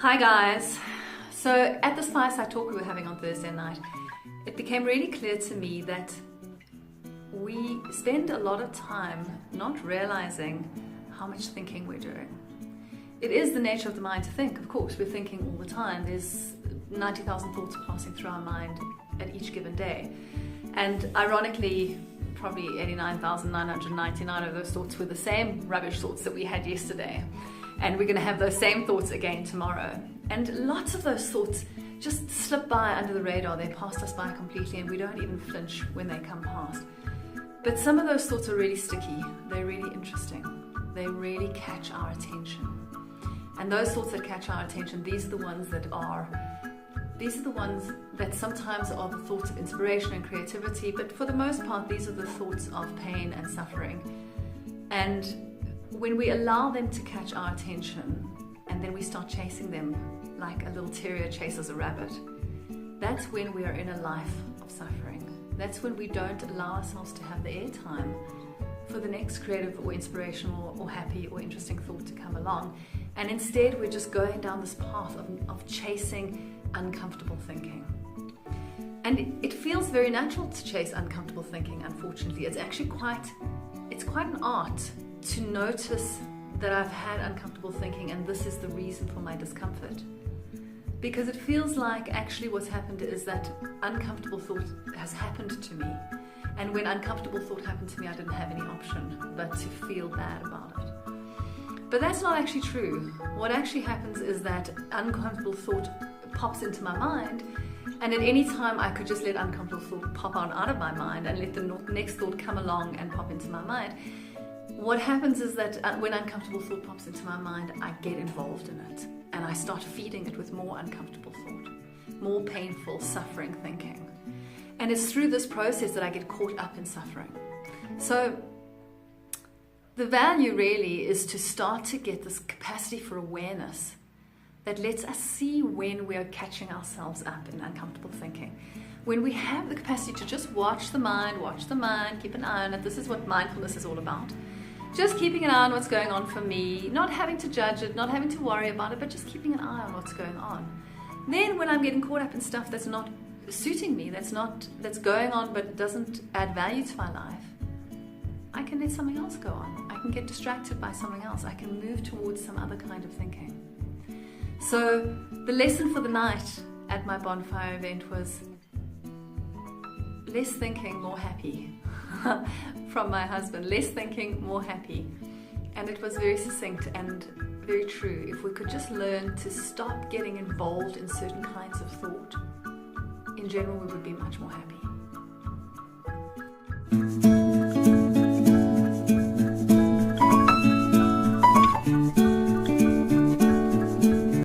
Hi guys. So at this fireside talk we were having on Thursday night, it became really clear to me that we spend a lot of time not realizing how much thinking we're doing. It is the nature of the mind to think, of course, we're thinking all the time. There's 90,000 thoughts passing through our mind at each given day. And ironically, probably 89,999 of those thoughts were the same rubbish thoughts that we had yesterday. And we're going to have those same thoughts again tomorrow. And lots of those thoughts just slip by under the radar. They passed us by completely and we don't even flinch when they come past. But some of those thoughts are really sticky. They're really interesting. They really catch our attention. And those thoughts that catch our attention, these are the ones that sometimes are the thoughts of inspiration and creativity, but for the most part, these are the thoughts of pain and suffering. And when we allow them to catch our attention and then we start chasing them like a little terrier chases a rabbit, that's when we are in a life of suffering. That's when we don't allow ourselves to have the airtime for the next creative or inspirational or happy or interesting thought to come along. And instead we're just going down this path of chasing uncomfortable thinking. And it feels very natural to chase uncomfortable thinking, unfortunately. It's actually quite an art to notice that I've had uncomfortable thinking and this is the reason for my discomfort. Because it feels like actually what's happened is that uncomfortable thought has happened to me. And when uncomfortable thought happened to me, I didn't have any option but to feel bad about it. But that's not actually true. What actually happens is that uncomfortable thought pops into my mind, and at any time I could just let uncomfortable thought pop on out of my mind and let the next thought come along and pop into my mind. What happens is that when uncomfortable thought pops into my mind, I get involved in it and I start feeding it with more uncomfortable thought, more painful, suffering thinking. And it's through this process that I get caught up in suffering. So the value really is to start to get this capacity for awareness that lets us see when we are catching ourselves up in uncomfortable thinking. When we have the capacity to just watch the mind, keep an eye on it. This is what mindfulness is all about. Just keeping an eye on what's going on for me, not having to judge it, not having to worry about it, but just keeping an eye on what's going on. Then when I'm getting caught up in stuff that's not suiting me, that's going on but doesn't add value to my life, I can let something else go on. I can get distracted by something else. I can move towards some other kind of thinking. So the lesson for the night at my bonfire event was less thinking, more happy. From my husband, less thinking, more happy. And it was very succinct and very true. If we could just learn to stop getting involved in certain kinds of thought, in general we would be much more happy.